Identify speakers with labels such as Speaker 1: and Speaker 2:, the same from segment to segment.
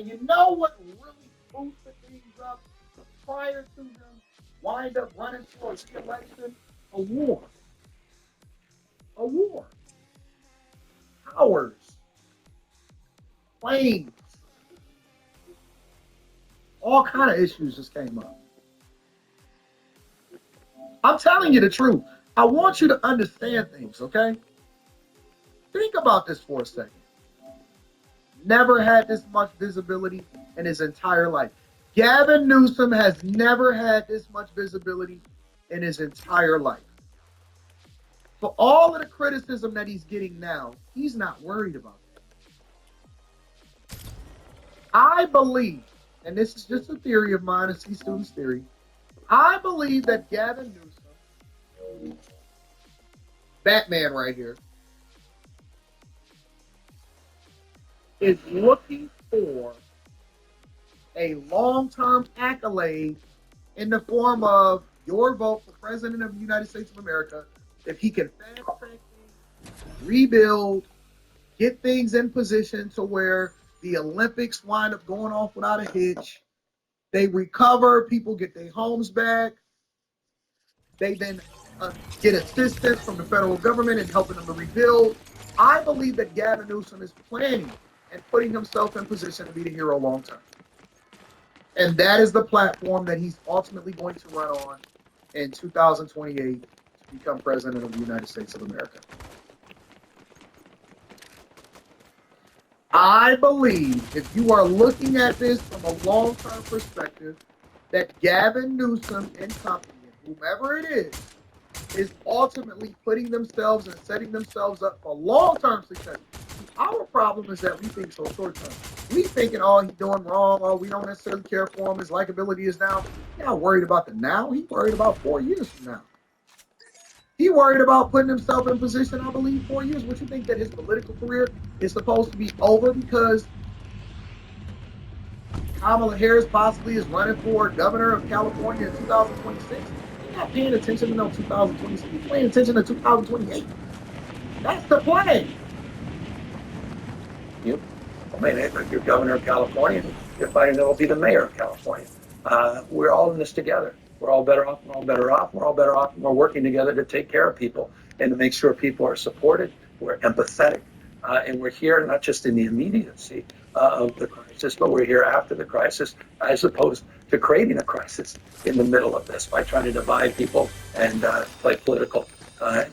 Speaker 1: And you know what really boosted things up prior to him wind up running for a re-election? A war. A war. Towers, planes, all kind of issues just came up. I'm telling you the truth. I want you to understand things, okay? Think about this for a second. Never had this much visibility in his entire life. Gavin Newsom has never had this much visibility in his entire life. For all of the criticism that he's getting now, he's not worried about that. I believe, and this is just a theory of mine, a C student's theory, I believe that Gavin Newsom, Batman right here, is looking for a long-term accolade in the form of your vote for President of the United States of America. If he can fast-track things, rebuild, get things in position to where the Olympics wind up going off without a hitch, they recover, people get their homes back, they then get assistance from the federal government in helping them to rebuild. I believe that Gavin Newsom is planning and putting himself in position to be the hero long term. And that is the platform that he's ultimately going to run on in 2028 to become president of the United States of America. I believe if you are looking at this from a long-term perspective, that Gavin Newsom and company, whomever it is ultimately putting themselves and setting themselves up for long-term success. Our problem is that we think so short-term. We thinking, oh, he's doing wrong, oh, we don't necessarily care for him, his likability is down. He's not worried about the now, he's worried about 4 years from now. He worried about putting himself in position, I believe, 4 years. Would you think that his political career is supposed to be over because Kamala Harris possibly is running for governor of California in 2026? He's not paying attention to no 2026. He's paying attention to 2028. That's the play.
Speaker 2: You, I mean, if you're governor of California, you're fighting to be the mayor of California. We're all in this together. We're all better off. We're all better off. We're all better off. We're working together to take care of people and to make sure people are supported. We're empathetic, and we're here not just in the immediacy of the crisis, but we're here after the crisis, as opposed to creating a crisis in the middle of this by trying to divide people and play political,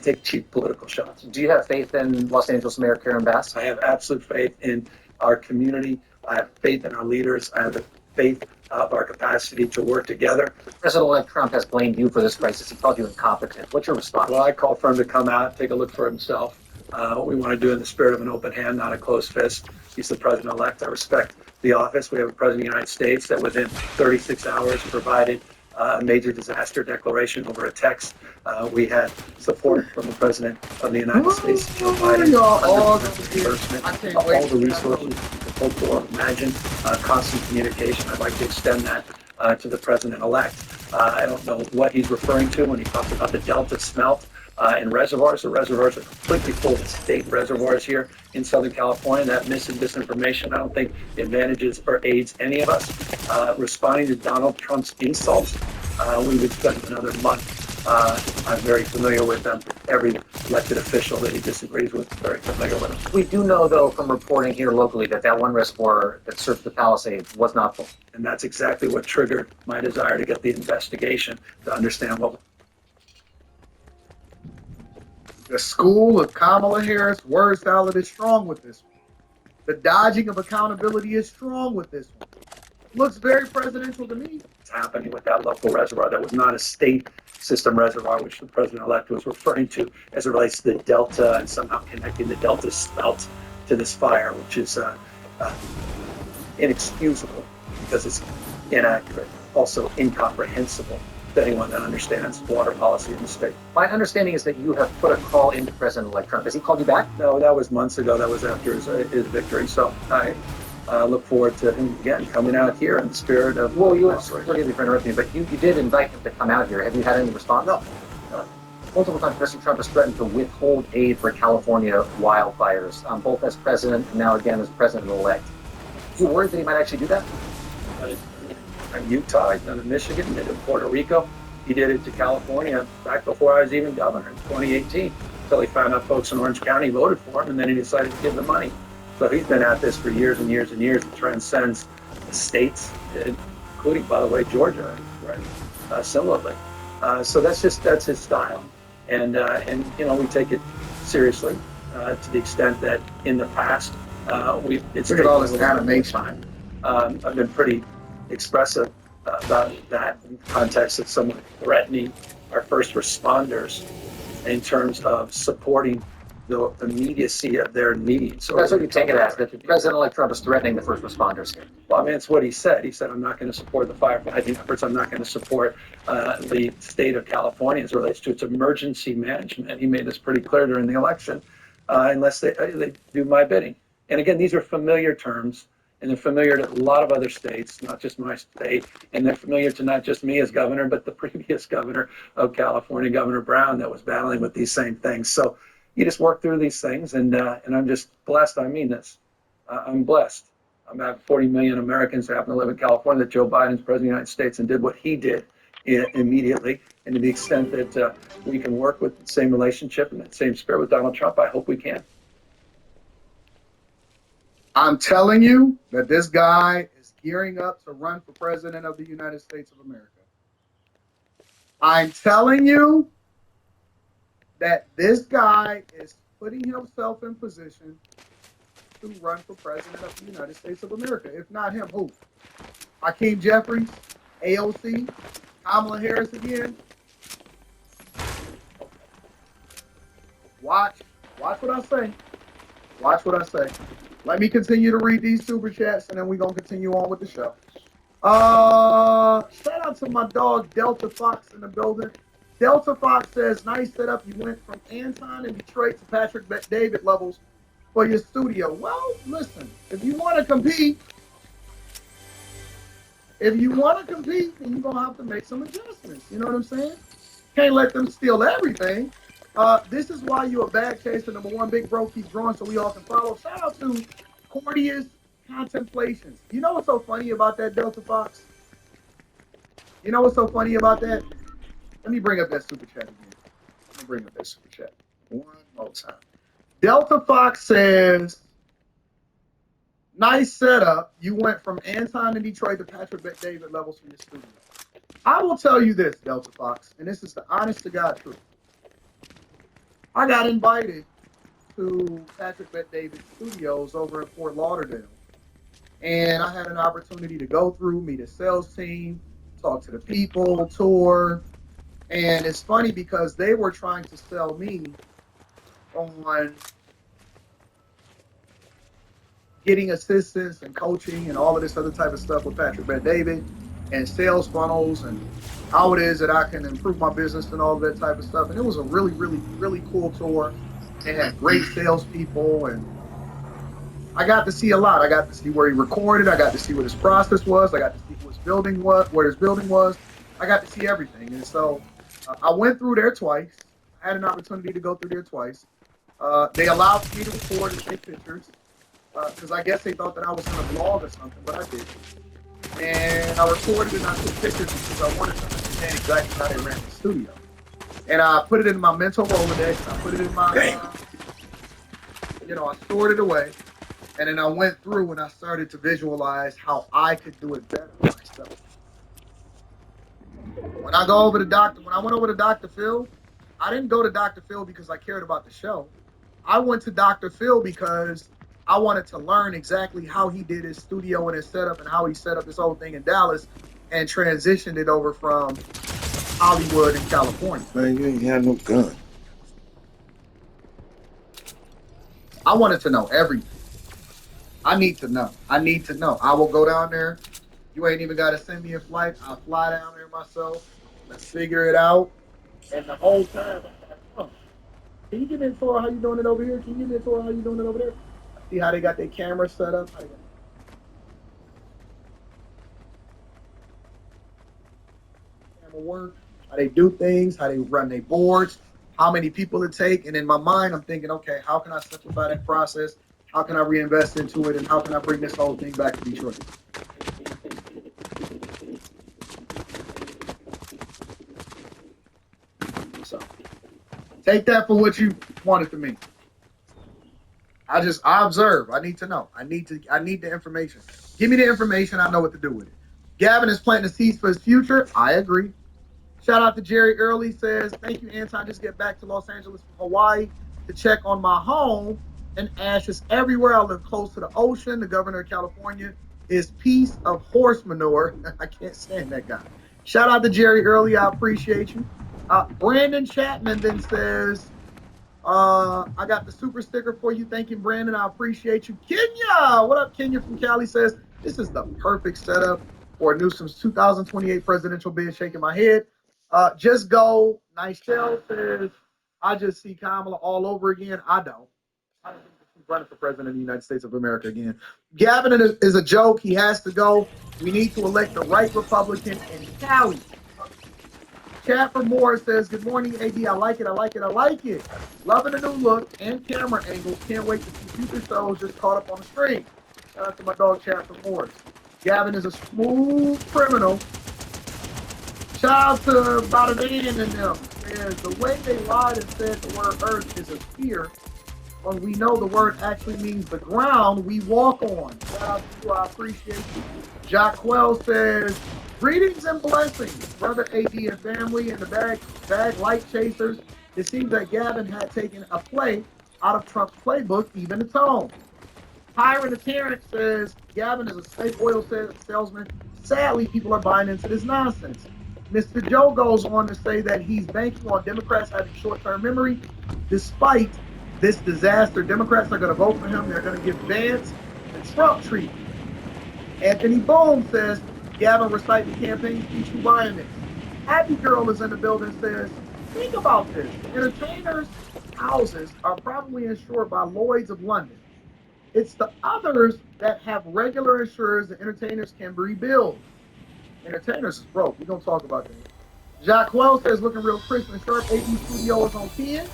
Speaker 2: take cheap political shots.
Speaker 3: Do you have faith in Los Angeles Mayor Karen Bass?
Speaker 2: I have absolute faith in our community. I have faith in our leaders. I have the faith of our capacity to work together.
Speaker 3: President-elect Trump has blamed you for this crisis. He called you incompetent. What's your response?
Speaker 2: Well, I call for him to come out, take a look for himself. What we want to do in the spirit of an open hand, not a closed fist. He's the president-elect. I respect the office. We have a president of the United States that within 36 hours provided a major disaster declaration over a text. We had support from the president of the United States, Joe Biden,
Speaker 1: all
Speaker 2: the resources to hope or imagine, constant communication. I'd like to extend that to the president-elect. I don't know what he's referring to when he talks about the Delta smelt in reservoirs. The reservoirs are completely full of state reservoirs here in Southern California. That misinformation, I don't think advantages or aids any of us. Responding to Donald Trump's insults, we would spend another month. I'm very familiar with them. Every elected official that he disagrees with, very familiar with them.
Speaker 3: We do know, though, from reporting here locally, that one reservoir that served the Palisades was not full.
Speaker 2: And that's exactly what triggered my desire to get the investigation to understand what.
Speaker 1: The school of Kamala Harris word salad is strong with this one. The dodging of accountability is strong with this one. Looks very presidential to me.
Speaker 2: It's happening with that local reservoir that was not a state system reservoir, which the president-elect was referring to as it relates to the Delta and somehow connecting the Delta smelt to this fire, which is inexcusable because it's inaccurate, also incomprehensible to anyone that understands water policy in the state.
Speaker 3: My understanding is that you have put a call into President-elect Trump. Has he called you back?
Speaker 2: No, that was months ago. That was after his victory. So I look forward to him again coming out here in the spirit of.
Speaker 3: Well, forgive me for interrupting you, but you did invite him to come out here. Have you had any response?
Speaker 2: No.
Speaker 3: Multiple times, President Trump has threatened to withhold aid for California wildfires, both as president and now again as president-elect. You worried that he might actually do that?
Speaker 2: In Utah, he's done it in Michigan, he did it in Puerto Rico. He did it to California back before I was even governor in 2018, until he found out folks in Orange County voted for him, and then he decided to give the money. So he's been at this for years and years and years. It transcends the states, including, by the way, Georgia, right? Similarly. So that's his style, and we take it seriously to the extent that in the past it's
Speaker 1: Look at all this animation.
Speaker 2: time. I've been pretty expressive about that in the context of someone threatening our first responders in terms of supporting the immediacy of their needs.
Speaker 3: So that's what you take it as, that President-elect Trump is threatening the first responders here.
Speaker 2: Well, I mean, it's what he said. He said, I'm not going to support the firefighting efforts. I'm not going to support the state of California as it relates to its emergency management. He made this pretty clear during the election, unless they do my bidding. And again, these are familiar terms, and they're familiar to a lot of other states, not just my state. And they're familiar to not just me as governor, but the previous governor of California, Governor Brown, that was battling with these same things. So you just work through these things, and I'm just blessed. I mean this. I'm blessed. I'm at 40 million Americans who happen to live in California, that Joe Biden's president of the United States and did what he did immediately. And to the extent that we can work with the same relationship and that same spirit with Donald Trump, I hope we can.
Speaker 1: I'm telling you that this guy is gearing up to run for president of the United States of America. I'm telling you that this guy is putting himself in position to run for president of the United States of America. If not him, who? Hakeem Jeffries, AOC, Kamala Harris again. Watch what I say. Watch what I say. Let me continue to read these super chats, and then we're going to continue on with the show. Shout out to my dog, Delta Fox, in the building. Delta Fox says, nice setup. You went from Anton in Detroit to Patrick David levels for your studio. Well, listen, if you want to compete, then you're going to have to make some adjustments. You know what I'm saying? Can't let them steal everything. This is why you're a bad chaser. Number one, Big Bro keeps growing so we all can follow. Shout out to Cordius Contemplations. You know what's so funny about that, Delta Fox? You know what's so funny about that? Let me bring up that super chat again. One more time. Delta Fox says, nice setup. You went from Anton in Detroit to Patrick David levels for your studio. I will tell you this, Delta Fox, and this is the honest to God truth. I got invited to Patrick Bet-David Studios over in Fort Lauderdale. And I had an opportunity to go through, meet a sales team, talk to the people, tour. And it's funny because they were trying to sell me on getting assistance and coaching and all of this other type of stuff with Patrick Bet-David and sales funnels and how it is that I can improve my business and all of that type of stuff. And it was a really, really, really cool tour. They had great salespeople, and I got to see a lot. I got to see where he recorded. I got to see what his process was. I got to see where his building was. I got to see everything. And so I went through there twice. I had an opportunity to go through there twice. They allowed me to record and take pictures because I guess they thought that I was going to vlog or something, but I didn't. And I recorded and I took pictures because I wanted to understand exactly how they ran the studio. And I put it in my mental Rolodex. I put it in my, I stored it away. And then I went through and I started to visualize how I could do it better myself. When I went over to Dr. Phil, I didn't go to Dr. Phil because I cared about the show. I went to Dr. Phil because I wanted to learn exactly how he did his studio and his setup and how he set up this whole thing in Dallas and transitioned it over from Hollywood and California.
Speaker 4: Man, you ain't had no gun.
Speaker 1: I wanted to know everything. I need to know. I will go down there. You ain't even got to send me a flight. I'll fly down there myself. Let's figure it out. And the whole time, I'm like, oh, can you give me a tour how you doing it over here? Can you give me a tour how you doing it over there? See how they got their camera set up. How camera work. How they do things. How they run their boards. How many people it take. And in my mind, I'm thinking, okay, how can I simplify that process? How can I reinvest into it, and how can I bring this whole thing back to Detroit? So take that for what you want it to mean. I observe. I need to know. I need the information. Give me the information. I know what to do with it. Gavin is planting the seeds for his future. I agree. Shout out to Jerry Early says, thank you, Anton. Just get back to Los Angeles from Hawaii to check on my home and ashes everywhere. I live close to the ocean. The governor of California is piece of horse manure. I can't stand that guy. Shout out to Jerry Early. I appreciate you. Brandon Chapman then says, I got the super sticker for you. Thank you, Brandon. I appreciate you. Kenya, what up? Kenya from Cali says, this is the perfect setup for Newsom's 2028 presidential bid. Shaking my head. Just go. Nice shell says, I just see Kamala all over again. I don't. I don't think she's running for president of the United States of America again. Gavin is a joke. He has to go. We need to elect the right Republican in Cali. Chat for more says, good morning, AD. I like it. I like it. I like it. Loving the new look and camera angles. Can't wait to see future shows just caught up on the stream. Shout out to my dog, Chat for more. Gavin is a smooth criminal. Shout out to Badavan and them. Says, the way they lied and said the word earth is a sphere, when we know the word actually means the ground we walk on. Shout out to you. I appreciate you. Jacquel says, greetings and blessings, brother AD and family and the bag light chasers. It seems that Gavin had taken a play out of Trump's playbook, even the tone. Hiram the Terrence says, Gavin is a snake oil salesman. Sadly, people are buying into this nonsense. Mr. Joe goes on to say that he's banking on Democrats having short-term memory. Despite this disaster, Democrats are going to vote for him. They're going to give Vance the Trump treatment. Anthony Bohm says, Gavin reciting campaign speech to buying this. Happy Girl is in the building, says, think about this. Entertainers' houses are probably insured by Lloyd's of London. It's the others that have regular insurers that entertainers can rebuild. Entertainers is broke. We're going to talk about that. Jacques Wells says, looking real crisp and sharp. AD Studio is on 10.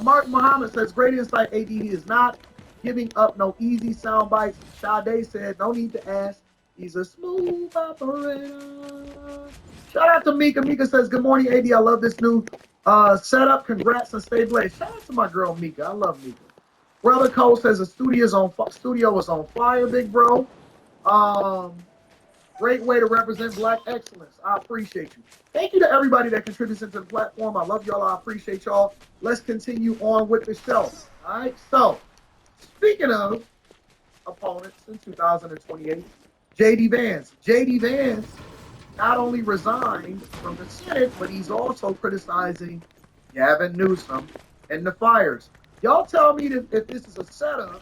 Speaker 1: Mark Muhammad says, great insight. AD is not giving up no easy sound bites. Sade said, no need to ask. He's a smooth operator. Shout out to Mika. Mika says, good morning, AD. I love this new setup. Congrats and stay blessed. Shout out to my girl, Mika. I love Mika. Brother Cole says the studio is on fire, big bro. Great way to represent Black excellence. I appreciate you. Thank you to everybody that contributes into the platform. I love y'all. I appreciate y'all. Let's continue on with the show. All right. So, speaking of opponents in 2028, J.D. Vance. J.D. Vance not only resigned from the Senate, but he's also criticizing Gavin Newsom and the fires. Y'all tell me if this is a setup.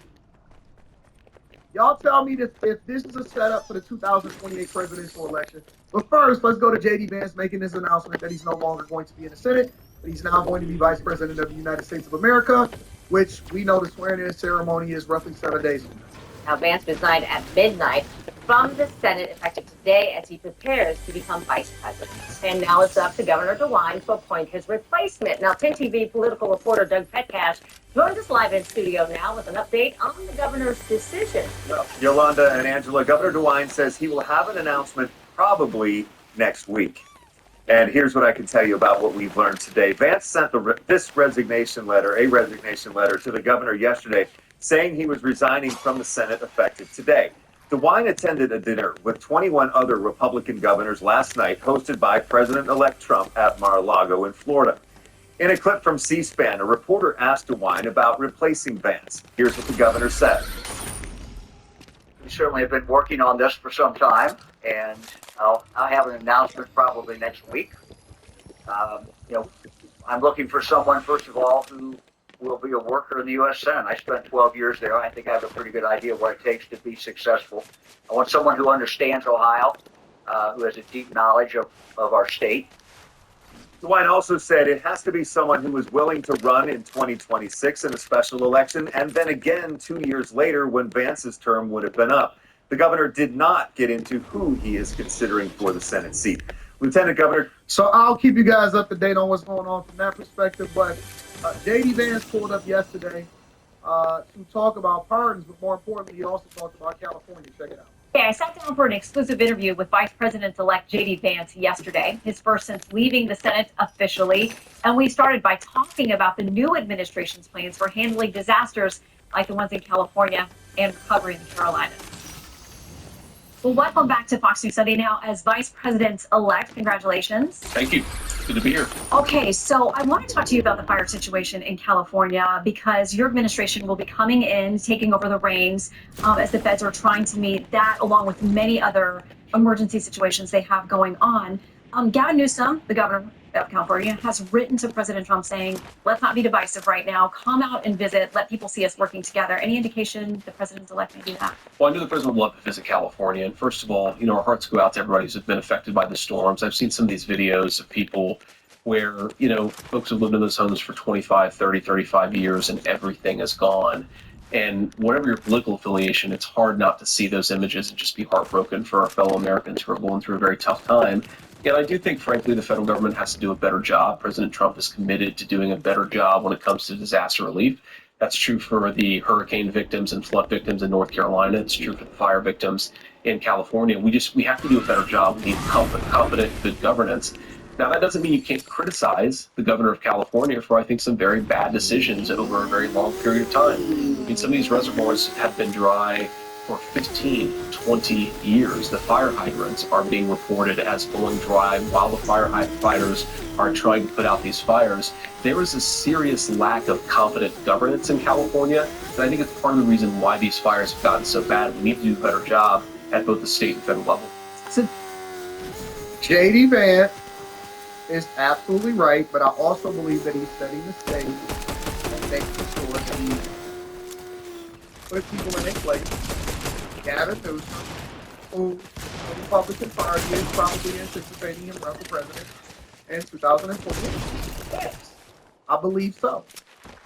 Speaker 1: Y'all tell me if this is a setup for the 2028 presidential election. But first, let's go to J.D. Vance making his announcement that he's no longer going to be in the Senate, but he's now going to be Vice President of the United States of America, which we know the swearing-in ceremony is roughly 7 days from now.
Speaker 4: Now, Vance resigned at midnight from the Senate effective today as he prepares to become vice president. And now it's up to Governor DeWine to appoint his replacement. Now, 10 TV political reporter Doug Petcash joins us live in studio now with an update on the governor's decision.
Speaker 5: Well, Yolanda and Angela, Governor DeWine says he will have an announcement probably next week. And here's what I can tell you about what we've learned today. Vance sent a resignation letter to the governor yesterday, saying he was resigning from the Senate effective today. DeWine attended a dinner with 21 other Republican governors last night, hosted by President-elect Trump at Mar-a-Lago in Florida. In a clip from C-SPAN, a reporter asked DeWine about replacing Vance. Here's what the governor said.
Speaker 6: We certainly have been working on this for some time, and I'll have an announcement probably next week. I'm looking for someone, first of all, who will be a worker in the U.S. Senate. I spent 12 years there. I think I have a pretty good idea of what it takes to be successful. I want someone who understands Ohio, who has a deep knowledge of our state.
Speaker 5: DeWine also said it has to be someone who is willing to run in 2026 in a special election, and then again 2 years later when Vance's term would have been up. The governor did not get into who he is considering for the Senate seat. Lieutenant Governor.
Speaker 1: So I'll keep you guys up to date on what's going on from that perspective, but J.D. Vance pulled up yesterday to talk about pardons, but more importantly, he also talked about California. Check it out.
Speaker 4: Okay, I sat down for an exclusive interview with Vice President-elect J.D. Vance yesterday, his first since leaving the Senate officially. And we started by talking about the new administration's plans for handling disasters like the ones in California and recovery in the Carolinas. Well, welcome back to Fox News Sunday now as Vice President-elect. Congratulations.
Speaker 7: Thank you. Good to be here.
Speaker 4: Okay, so I want to talk to you about the fire situation in California because your administration will be coming in, taking over the reins as the feds are trying to meet that, along with many other emergency situations they have going on. Gavin Newsom, the governor of California, has written to President Trump saying, let's not be divisive right now. Come out and visit. Let people see us working together. Any indication the president-elect may do that?
Speaker 7: Well, I knew the president would love to visit California. And first of all, our hearts go out to everybody who's been affected by the storms. I've seen some of these videos of people where, folks have lived in those homes for 25, 30, 35 years and everything is gone. And whatever your political affiliation, it's hard not to see those images and just be heartbroken for our fellow Americans who are going through a very tough time. And I do think, frankly, the federal government has to do a better job. President Trump is committed to doing a better job when it comes to disaster relief. That's true for the hurricane victims and flood victims in North Carolina. It's true for the fire victims in California. We have to do a better job. We need competent, good governance. Now, that doesn't mean you can't criticize the governor of California for, I think, some very bad decisions over a very long period of time. Some of these reservoirs have been dry for 15, 20 years. The fire hydrants are being reported as going dry while the firefighters are trying to put out these fires. There is a serious lack of competent governance in California, and I think it's part of the reason why these fires have gotten so bad. We need to do a better job at both the state and federal level.
Speaker 1: So, J.D. Vance is absolutely right, but I also believe that he's setting the stage and making sure that he put people in their place. Gavin Newsom, who the Republican Party is probably anticipating him run for president in 2020. Yes, I believe so.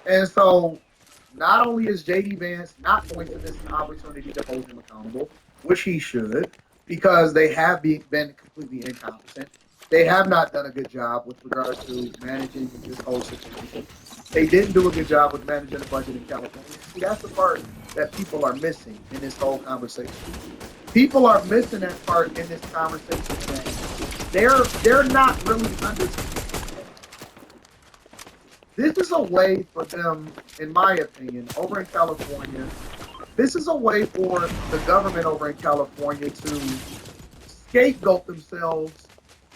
Speaker 1: And so, not only is J.D. Vance not going to miss an opportunity to hold him accountable, which he should, because they have been completely incompetent. They have not done a good job with regard to managing this whole situation. They didn't do a good job with managing the budget in California. See, that's the part that people are missing in this whole conversation. People are missing that part in this conversation. They're not really understanding. This is a way for them, in my opinion, over in California. This is a way for the government over in California to scapegoat themselves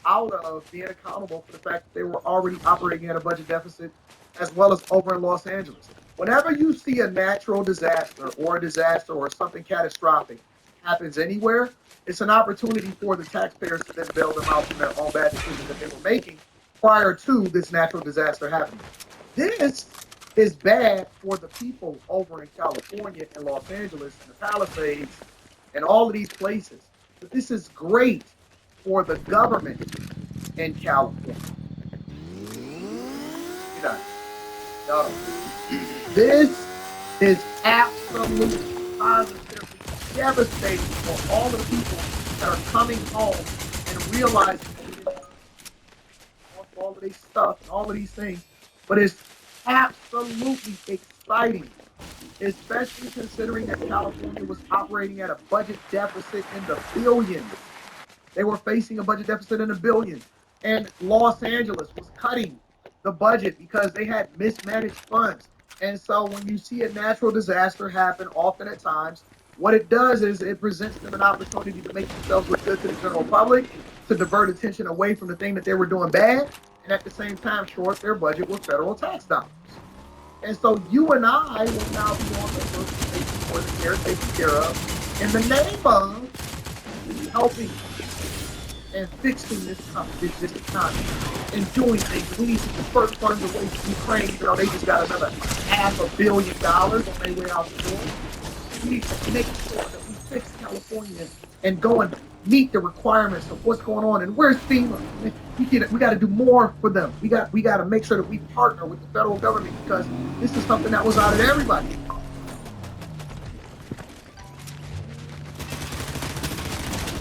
Speaker 1: out of being accountable for the fact that they were already operating at a budget deficit, as well as over in Los Angeles. Whenever you see a natural disaster or something catastrophic happens anywhere, it's an opportunity for the taxpayers to then bail them out from their own bad decisions that they were making prior to this natural disaster happening. This is bad for the people over in California and Los Angeles and the Palisades and all of these places. But this is great for the government in California. No. This is absolutely positively devastating for all the people that are coming home and realizing all of this stuff and all of these things. But it's absolutely exciting, especially considering that California was operating at a budget deficit in the billions. They were facing a budget deficit in the billions. And Los Angeles was cutting the budget because they had mismanaged funds. And so when you see a natural disaster happen, often at times, what it does is it presents them an opportunity to make themselves look good to the general public, to divert attention away from the thing that they were doing bad, and at the same time shore up their budget with federal tax dollars. And so you and I will now be on the hook to make sure that they're taken care of in the name of helping and fixing this economy and doing things. We need to disperse funds away from Ukraine. They just got another $500 million on their way out the door. We need to make sure that we fix California and go and meet the requirements of what's going on. And where's FEMA? We got to do more for them. We got to make sure that we partner with the federal government because this is something that was out of everybody.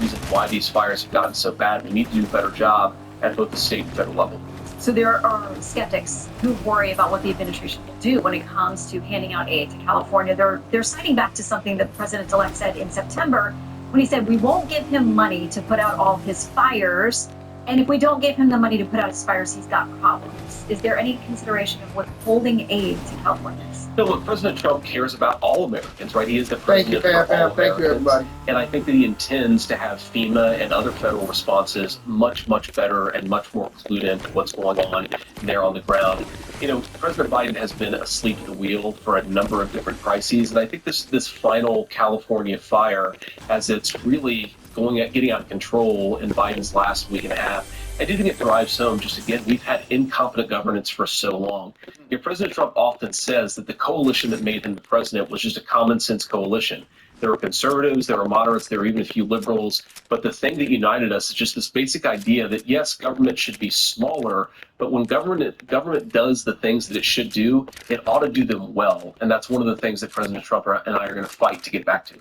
Speaker 7: Reason why these fires have gotten so bad. We need to do a better job at both the state and federal level.
Speaker 8: So there are skeptics who worry about what the administration will do when it comes to handing out aid to California. They're citing back to something that the president-elect said in September when he said we won't give him money to put out all his fires, and if we don't give him the money to put out his fires, he's got problems. Is there any consideration of withholding aid to Californians?
Speaker 7: No, look, President Trump cares about all Americans, right? He is the
Speaker 1: Thank you,
Speaker 7: president for all
Speaker 1: Pam. Thank you,
Speaker 7: Americans.
Speaker 1: everybody.
Speaker 7: And I think that he intends to have FEMA and other federal responses much, much better and much more clued into what's going on there on the ground. You know, President Biden has been asleep at the wheel for a number of different crises, and I think this final California fire, as it's really getting out of control in Biden's last week and a half, I do think it drives home. Just again, we've had incompetent governance for so long. You know, President Trump often says that the coalition that made him the president was just a common sense coalition. There were conservatives, there were moderates, there were even a few liberals. But the thing that united us is just this basic idea that yes, government should be smaller, but when government does the things that it should do, it ought to do them well. And that's one of the things that President Trump and I are going to fight to get back to.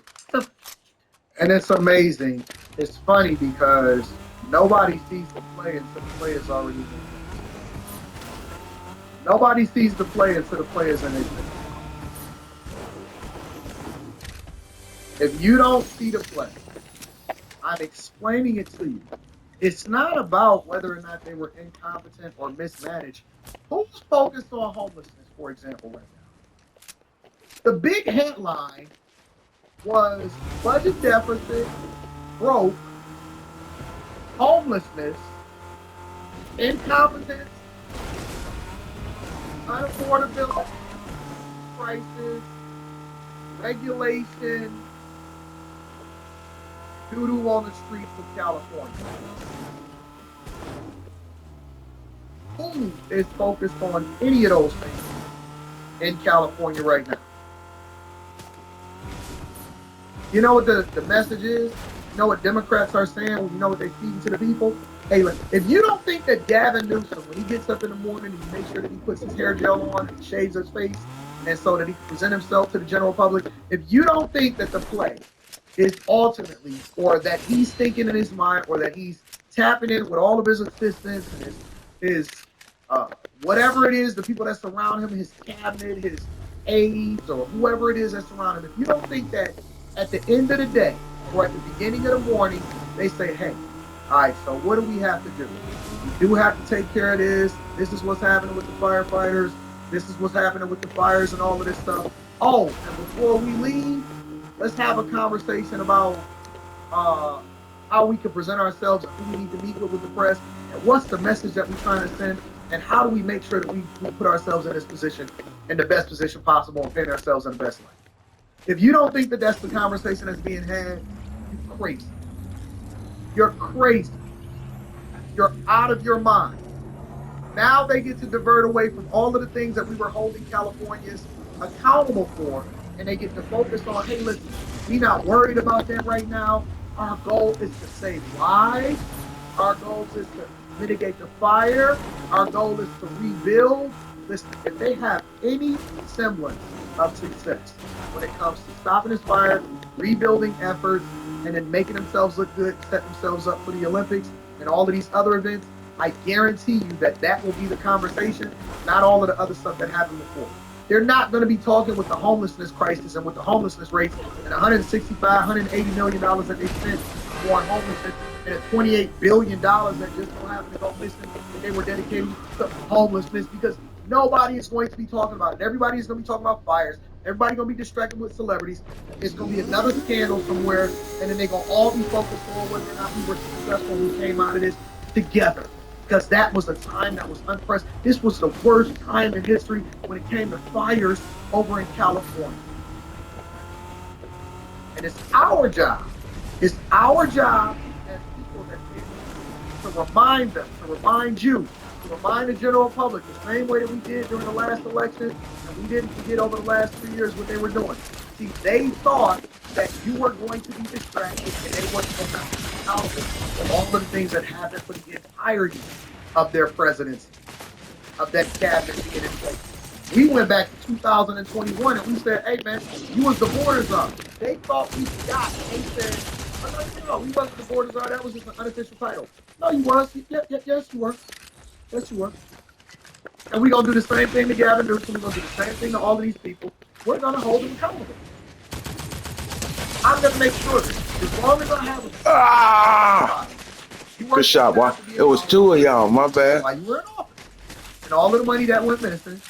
Speaker 1: And it's amazing. It's funny because nobody sees the play until the play is already in place. Nobody sees the play until the play is in place. If you don't see the play, I'm explaining it to you. It's not about whether or not they were incompetent or mismanaged. Who's focused on homelessness, for example, right now? The big headline was budget deficit, broke, homelessness, incompetence, unaffordability, crisis, regulation, doo-doo on the streets of California. Who is focused on any of those things in California right now? You know what the message is? You know what Democrats are saying? You know what they feed to the people? Hey, look, if you don't think that Gavin Newsom, when he gets up in the morning, he makes sure that he puts his hair gel on and shaves his face, and so that he can present himself to the general public, if you don't think that the play is ultimately, or that he's thinking in his mind, or that he's tapping in with all of his assistants and his whatever it is, the people that surround him, his cabinet, his aides, or whoever it is that surround him, if you don't think that at the end of the day, or at the beginning of the morning, they say, hey, all right, so what do we have to do? We do have to take care of this. This is what's happening with the firefighters. This is what's happening with the fires and all of this stuff. Oh, and before we leave, let's have a conversation about how we can present ourselves, who we need to meet with the press, and what's the message that we're trying to send, and how do we make sure that we put ourselves in this position, in the best position possible, and paint ourselves in the best light. If you don't think that that's the conversation that's being had, you're crazy. You're crazy. You're out of your mind. Now they get to divert away from all of the things that we were holding Californians accountable for, and they get to focus on, hey, listen, we're not worried about that right now. Our goal is to save lives. Our goal is to mitigate the fire. Our goal is to rebuild. Listen, if they have any semblance of success when it comes to stopping this fire, rebuilding efforts, and then making themselves look good, set themselves up for the Olympics and all of these other events, I guarantee you that that will be the conversation, not all of the other stuff that happened before. They're not going to be talking with the homelessness crisis and with the homelessness rates and $165, $180 million that they spent on homelessness and $28 billion that just so happened to go missing that they were dedicating to homelessness, because nobody is going to be talking about it. Everybody is going to be talking about fires. Everybody's going to be distracted with celebrities. It's going to be another scandal somewhere, and then they're going to all be focused on whether or not we were successful when we came out of this together. Because that was a time that was unprecedented. This was the worst time in history when it came to fires over in California. And it's our job. It's our job as people that to remind them, to remind you, to remind the general public, the same way that we did during the last election, and we didn't forget over the last 3 years what they were doing. See, they thought that you were going to be distracted and they weren't going to be accountable for all of the things that happened for the entirety of their presidency, of that cabinet being in place. We went back to 2021 and we said, hey man, you was the border czar. They thought we got it. They said, oh, no, we wasn't the border czar. That was just an unofficial title. No, you was. Yes, you were. Yes, you were. And we're going to do the same thing to Gavin Newsom. We're going to do the same thing to all of these people. We're going to hold them accountable. I'm going to make sure that as long as I have a
Speaker 9: Good shot, boy. It was two of y'all. My bad.
Speaker 1: while you were in office. And all of the money that went missing,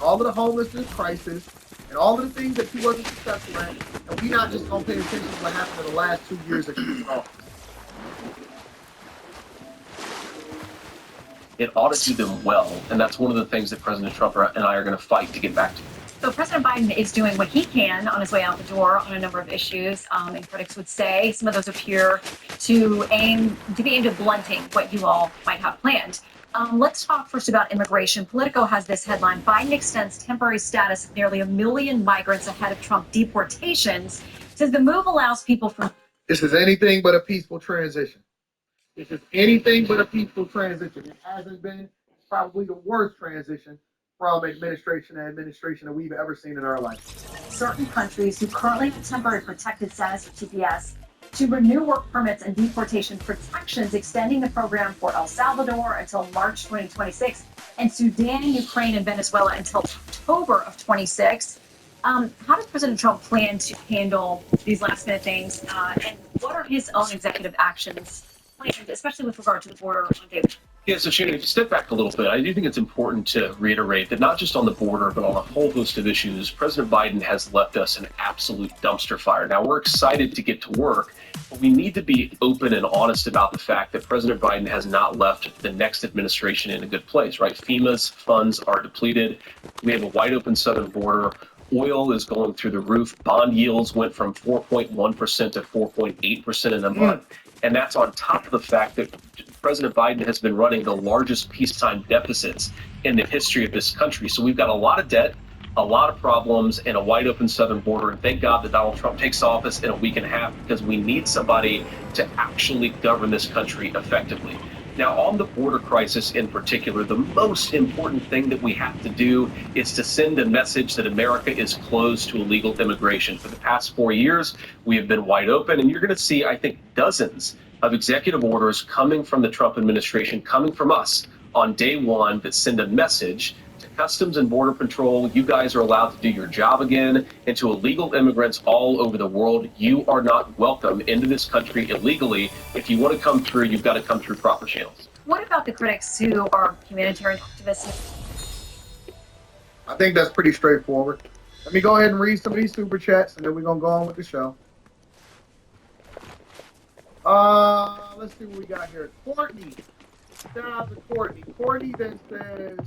Speaker 1: all of the homelessness crisis, and all of the things that you wasn't successful at. And we're not just going to pay attention to what happened in the last 2 years that you was in office.
Speaker 7: It ought to do them well, and that's one of the things that President Trump and I are going to fight to get back to.
Speaker 8: So President Biden is doing what he can on his way out the door on a number of issues, and critics would say some of those appear to be aimed at blunting what you all might have planned. Let's talk first about immigration. Politico has this headline: Biden extends temporary status of nearly 1 million migrants ahead of Trump deportations. Says the move allows people from.
Speaker 1: This is anything but a peaceful transition. This is anything but a peaceful transition. It hasn't been probably the worst transition from administration to administration that we've ever seen in our life.
Speaker 8: Certain countries who currently have temporary protected status for TPS to renew work permits and deportation protections, extending the program for El Salvador until March 2026 and Sudan, Ukraine, and Venezuela until October of 26. How does President Trump plan to handle these last minute things? And what are his own executive actions planned, especially with regard to the border on day one?
Speaker 7: Yeah, so Shannon, if you step back a little bit, I do think it's important to reiterate that not just on the border, but on a whole host of issues, President Biden has left us an absolute dumpster fire. Now, we're excited to get to work, but we need to be open and honest about the fact that President Biden has not left the next administration in a good place, right? FEMA's funds are depleted. We have a wide open southern border. Oil is going through the roof. Bond yields went from 4.1% to 4.8% in a month. And that's on top of the fact that President Biden has been running the largest peacetime deficits in the history of this country. So we've got a lot of debt, a lot of problems, and a wide open southern border. And thank God that Donald Trump takes office in a week and a half, because we need somebody to actually govern this country effectively. Now, on the border crisis in particular, the most important thing that we have to do is to send a message that America is closed to illegal immigration. For the past 4 years, we have been wide open, and you're going to see, I think, dozens of executive orders coming from the Trump administration, coming from us on day one, that send a message to Customs and Border Patrol: you guys are allowed to do your job again. And to illegal immigrants all over the world: you are not welcome into this country illegally. If you want to come through, you've got to come through proper channels.
Speaker 8: What about the critics who are humanitarian activists?
Speaker 1: I think that's pretty straightforward. Let me go ahead and read some of these super chats, and then we're going to go on with the show. Let's see what we got here. Courtney. Shout out to Courtney. Courtney then says,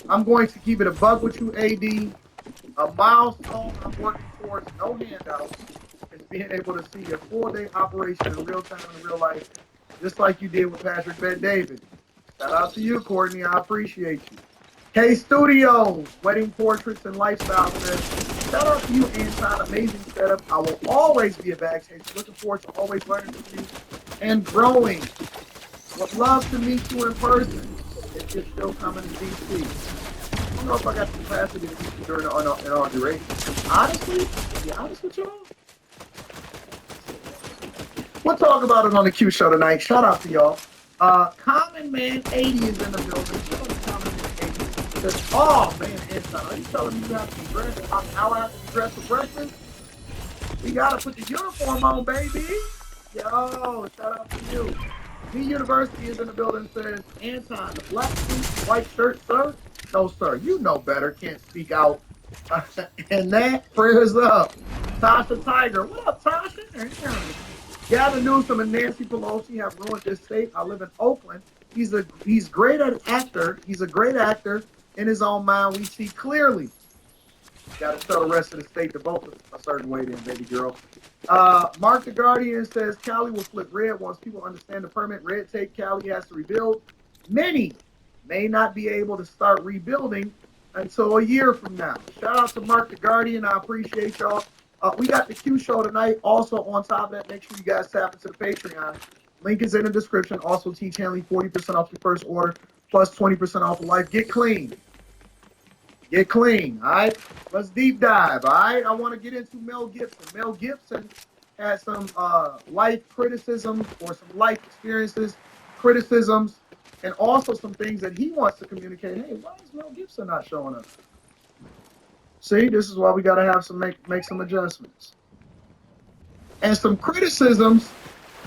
Speaker 1: I'm going to keep it a bug with you, AD. A milestone I'm working towards, no handouts, is being able to see a full-day operation in real time, in real life, just like you did with Patrick Bet-David. Shout out to you, Courtney. I appreciate you. K Studios, wedding portraits and lifestyle says, shout out to you, Anton. Amazing setup. I will always be a backstage. Looking forward to always learning from you and growing. Would love to meet you in person if you're still coming to DC. I don't know if I got the capacity to meet you during the inauguration. Honestly, to be honest with y'all, we'll talk about it on the Q show tonight. Shout out to y'all. Common Man 80 is in the building. Shout out to Common Man 80. Says, oh man, Anton, are you telling me you have to be dressed about an hour after you dress for breakfast? We gotta put the uniform on, baby. Yo, shout out to you. The University is in the building. Says, Anton, the black suit, white shirt, sir? No, sir. You know better. Can't speak out. And that prayers up. Tasha Tiger. What up, Tasha? Gavin Newsom and Nancy Pelosi have ruined this state. I live in Oakland. He's great at actor. He's a great actor. In his own mind, we see clearly. Got to tell the rest of the state to vote a certain way then, baby girl. Mark the Guardian says Cali will flip red once people understand the permanent red tape Cali has to rebuild. Many may not be able to start rebuilding until a year from now. Shout out to Mark the Guardian. I appreciate y'all. We got the Q show tonight. Also, on top of that, make sure you guys tap into the Patreon. Link is in the description. Also, Teach Hanley 40% off your first order, plus 20% off of life. Get clean. Get clean, all right? Let's deep dive, all right? I want to get into Mel Gibson. Mel Gibson had some life criticisms or some life experiences, criticisms and also some things that he wants to communicate. Hey, why is Mel Gibson not showing up? See, this is why we got to have some make some adjustments and some criticisms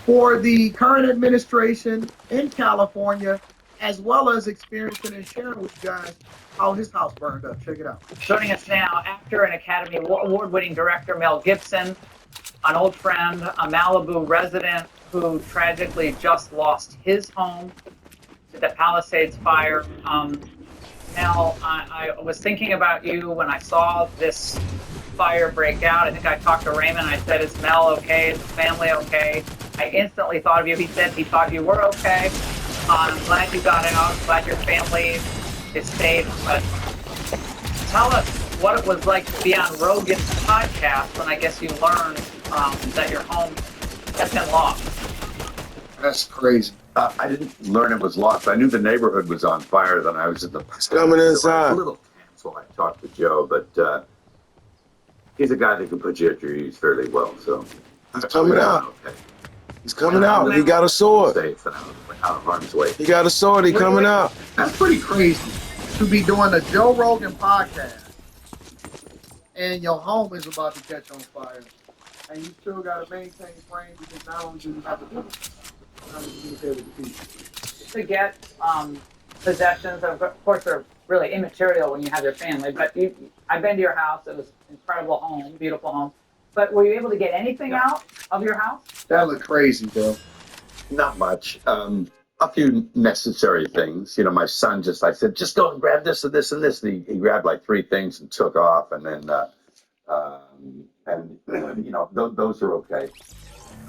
Speaker 1: for the current administration in California, as well as experiencing and sharing with you guys how his house burned up. Check it out.
Speaker 10: Joining us now, actor and Academy Award-winning director Mel Gibson, an old friend, a Malibu resident who tragically just lost his home to the Palisades fire. Mel, I was thinking about you when I saw this fire break out. I think I talked to Raymond. I said, "Is Mel okay? Is his family okay?" I instantly thought of you. He said he thought you were okay. I'm glad you got out. Glad your family is safe. But tell us what it was like to be on Rogan's podcast when I guess you learned that your home has been lost.
Speaker 1: That's crazy.
Speaker 5: I didn't learn it was lost. I knew the neighborhood was on fire. Then I was in the.
Speaker 9: It's coming
Speaker 5: I was
Speaker 9: inside.
Speaker 5: a little tense while I talked to Joe, but he's a guy that can put you at your ease fairly well. So
Speaker 9: He's coming out.
Speaker 5: Okay.
Speaker 9: He's coming out. He got a sword.
Speaker 5: Safe and out of harm's way.
Speaker 9: He got a sword. He coming out.
Speaker 1: That's pretty crazy to be doing a Joe Rogan podcast and your home is about to catch on fire, and you still got to maintain frame because not only do you have to do it, you have to communicate with the people.
Speaker 10: To get possessions, of course, they're really immaterial when you have your family. But I've been to your house. It was an incredible home, beautiful home. But were you able to get anything out of your house?
Speaker 1: That looked crazy, bro.
Speaker 5: Not much. A few necessary things. You know, my son I said, just go and grab this and this and this. And he grabbed like 3 things and took off. And then, you know, those are okay.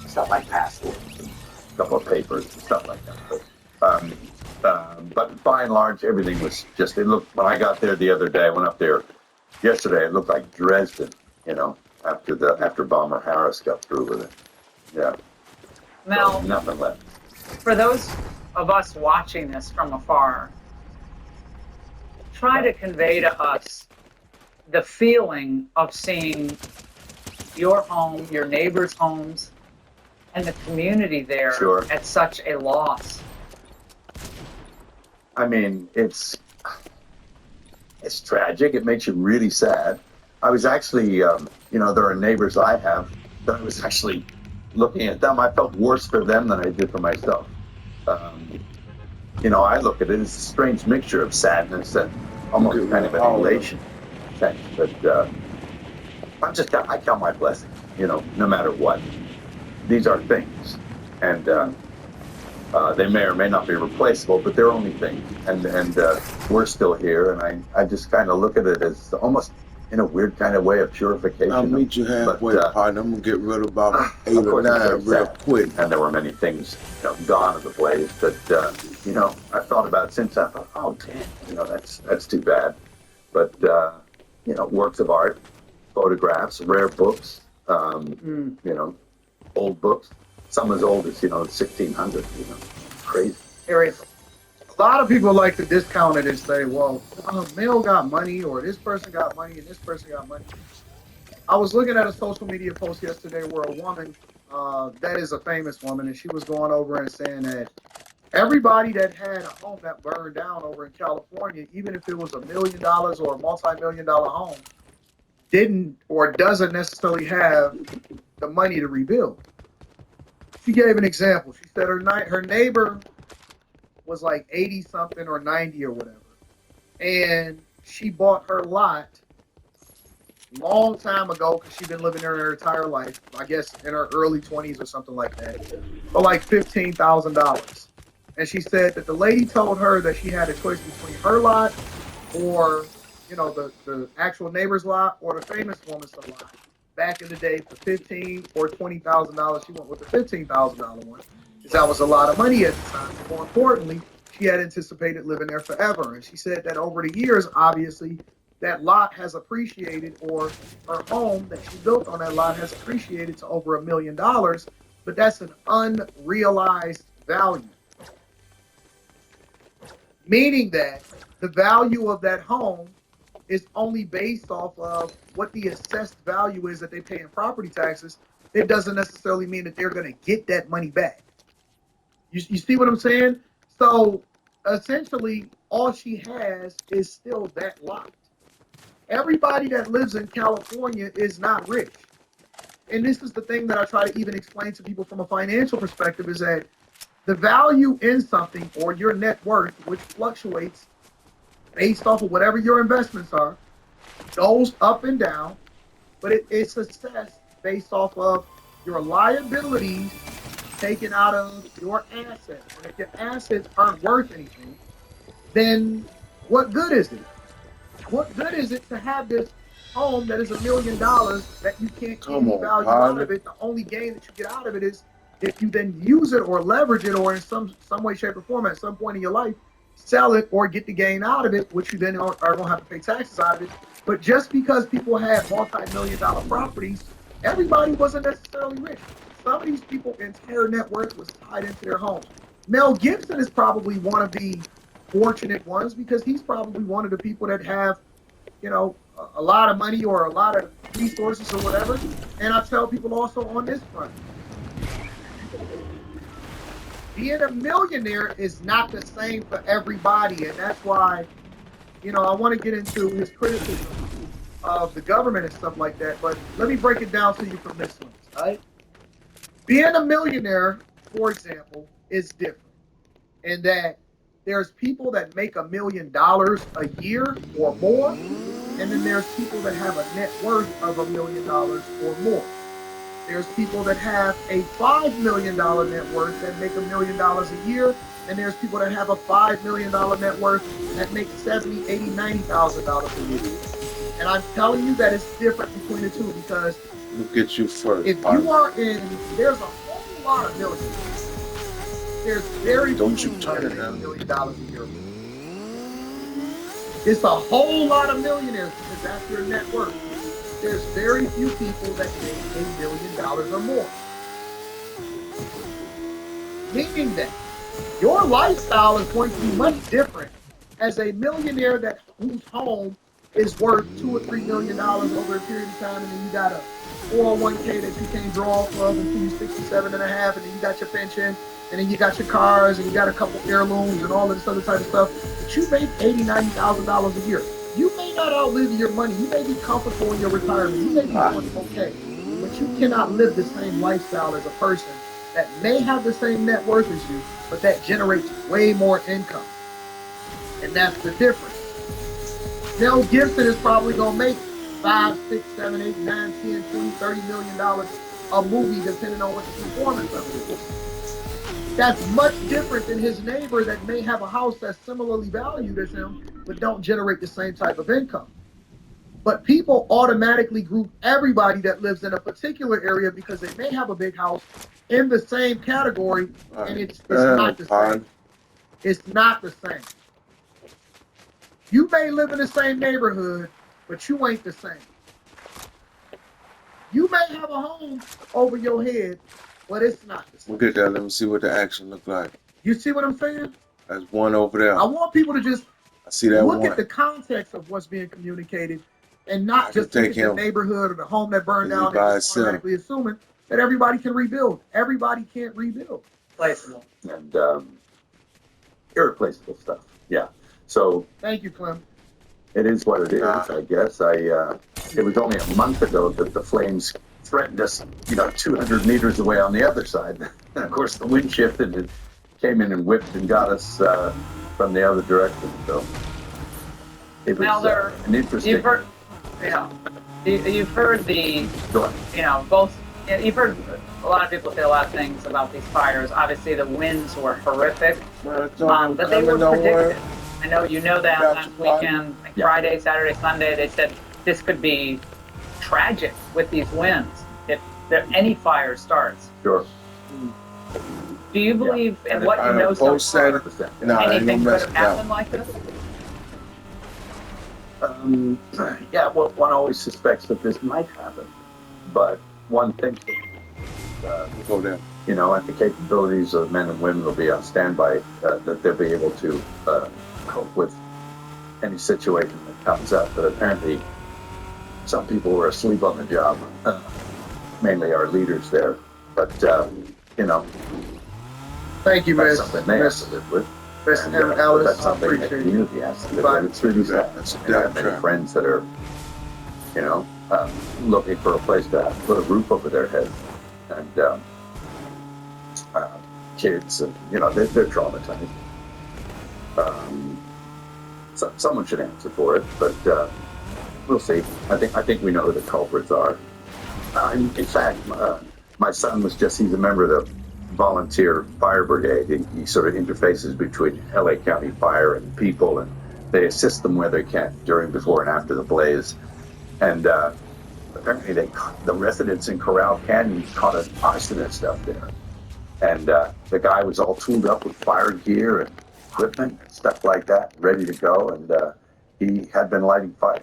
Speaker 5: Stuff like passports and a couple of papers and stuff like that. But by and large, everything was just, it looked, when I got there the other day, I went up there yesterday, it looked like Dresden, you know, after Bomber Harris got through with it. Yeah.
Speaker 10: Mel,
Speaker 5: So nothing left.
Speaker 10: for those of us watching this from afar, try to convey to us the feeling of seeing your home, your neighbors' homes, and the community there
Speaker 5: Sure.
Speaker 10: at such a loss.
Speaker 5: I mean, it's tragic. It makes you really sad. I was actually, you know, there are neighbors I have that I was actually looking at them. I felt worse for them than I did for myself. You know, I look at it as a strange mixture of sadness and almost kind of an elation. Thanks. But I count my blessings, you know, no matter what. These are things. And they may or may not be replaceable, but they're only things. And we're still here. And I just kind of look at it as almost in a weird kind of way of purification.
Speaker 9: I'll meet you halfway, partner. I'm gonna get rid of about 8 or 9 real quick.
Speaker 5: And there were many things, you know, gone of the blaze. But you know, I've thought about it since. I thought, oh damn, you know, that's too bad. But you know, works of art, photographs, rare books, you know, old books. Some as old as, you know, 1600. You know, crazy.
Speaker 10: Seriously.
Speaker 1: A lot of people like to discount it and say, well, Mel got money, or this person got money, and this person got money. I was looking at a social media post yesterday where a woman, that is a famous woman, and she was going over and saying that everybody that had a home that burned down over in California, even if it was $1 million or a multi-million-dollar home, didn't or doesn't necessarily have the money to rebuild. She gave an example. She said her neighbor was like 80 something or 90 or whatever, and she bought her lot long time ago because she'd been living there her entire life, I guess in her early 20s or something like that, for like $15,000. And she said that the lady told her that she had a choice between her lot or, you know, the actual neighbor's lot or the famous woman's lot. Back in the day, for $15,000 or $20,000, she went with the $15,000 one. That was a lot of money at the time. More importantly, she had anticipated living there forever. And she said that over the years, obviously, that lot has appreciated, or her home that she built on that lot has appreciated to over $1 million. But that's an unrealized value. Meaning that the value of that home is only based off of what the assessed value is that they pay in property taxes. It doesn't necessarily mean that they're going to get that money back. You see what I'm saying? So essentially all she has is still that lot. Everybody that lives in California is not rich. And this is the thing that I try to even explain to people from a financial perspective is that the value in something or your net worth, which fluctuates based off of whatever your investments are, goes up and down, but it's assessed based off of your liabilities taken out of your assets. And if your assets aren't worth anything, then what good is it? What good is it to have this home that is $1 million that you can't get
Speaker 9: Come
Speaker 1: any
Speaker 9: on,
Speaker 1: value out of
Speaker 9: partner.
Speaker 1: it? The only gain that you get out of it is if you then use it or leverage it or in some way, shape, or form at some point in your life, sell it or get the gain out of it, which you then are going to have to pay taxes out of it. But just because people had multi-million-dollar properties, everybody wasn't necessarily rich. Some of these people, entire net worth was tied into their homes. Mel Gibson is probably one of the fortunate ones because he's probably one of the people that have, a lot of money or a lot of resources or whatever. And I tell people also on this front, being a millionaire is not the same for everybody. And that's why, I want to get into his criticism of the government and stuff like that. But let me break it down to you from this one, right? Being a millionaire, for example, is different in that there's people that make $1 million a year or more, and then there's people that have a net worth of $1 million or more. There's people that have a $5 million net worth that make $1 million a year, and there's people that have a $5 million net worth that make 70, 80, $90,000 a year. And I'm telling you that it's different between the two because
Speaker 9: Look at you first,
Speaker 1: if
Speaker 9: partner.
Speaker 1: you are in, there's a whole lot of millionaires. There's very
Speaker 9: Don't
Speaker 1: few
Speaker 9: you
Speaker 1: people
Speaker 9: turn
Speaker 1: that
Speaker 9: it
Speaker 1: make
Speaker 9: down.
Speaker 1: $1 million a year. It's a whole lot of millionaires because that's your net worth. There's very few people that make $1 million or more. Meaning that your lifestyle is going to be much different as a millionaire that whose home is worth $2 or $3 million over a period of time, and then you got a 401k that you can't draw off of until you're 67 and a half, and then you got your pension, and then you got your cars, and you got a couple heirlooms and all of this other type of stuff. But you make $80,000, $90,000 a year. You may not outlive your money. You may be comfortable in your retirement. You may be doing okay, but you cannot live the same lifestyle as a person that may have the same net worth as you, but that generates way more income. And that's the difference. Mel Gibson is probably gonna make 5, 6, 7, 8, 9, 10, 20, $30 million a movie, depending on what the performance of it is. That's much different than his neighbor that may have a house that's similarly valued as him, but don't generate the same type of income. But people automatically group everybody that lives in a particular area because they may have a big house in the same category, and it's not the same. It's not the same. You may live in the same neighborhood, but you ain't the same. You may have a home over your head, but it's not the same.
Speaker 9: Look at that. Let me see what the action look like.
Speaker 1: You see what I'm saying?
Speaker 9: That's one over there.
Speaker 1: I want people to just
Speaker 9: I see that
Speaker 1: look
Speaker 9: one.
Speaker 1: at the context of what's being communicated and not just look at the neighborhood or the home that burned down and just automatically assuming that everybody can rebuild. Everybody can't rebuild.
Speaker 10: Replaceable.
Speaker 11: And irreplaceable stuff. Yeah. So
Speaker 1: thank you, Clem.
Speaker 11: It is what it is, I guess. It was only a month ago that the flames threatened us, 200 meters away on the other side. And of course, the wind shifted and came in and whipped and got us from the other direction. So it was an interesting.
Speaker 10: You've heard the, both. You've heard a lot of people say a lot of things about these fires. Obviously, the winds were horrific, but they were predicted. I know you know that last weekend, like Friday, Saturday, Sunday, they said this could be tragic with these winds if any fire starts.
Speaker 11: Sure.
Speaker 10: Do you believe in what you know so far? Anything could have happened like this?
Speaker 11: Yeah, well, one always suspects that this might happen, but one thinks that, and the capabilities of men and women will be on standby, that they'll be able to cope with any situation that comes up. But apparently, some people were asleep on the job, mainly our leaders there. But,
Speaker 1: Thank you,
Speaker 11: that's
Speaker 1: Miss.
Speaker 11: something they have to live with.
Speaker 1: Mr. M.
Speaker 11: But
Speaker 1: Ellis,
Speaker 11: that's
Speaker 1: I
Speaker 11: something the
Speaker 1: appreciate you.
Speaker 11: community has to live
Speaker 1: Bye.
Speaker 11: with. It's really sad.
Speaker 9: That's a
Speaker 11: And I have
Speaker 9: death
Speaker 11: many
Speaker 9: trap.
Speaker 11: friends that are, you know, looking for a place to put a roof over their heads. And kids, and, you know, they're traumatized. So someone should answer for it, but we'll see. I think we know who the culprits are. In fact, my son he's a member of the volunteer fire brigade. He sort of interfaces between LA County Fire and people, and they assist them where they can during, before, and after the blaze. And apparently the residents in Corral Canyon caught an arsonist up there. And the guy was all tooled up with fire gear and equipment and stuff like that, ready to go. And he had been lighting fires,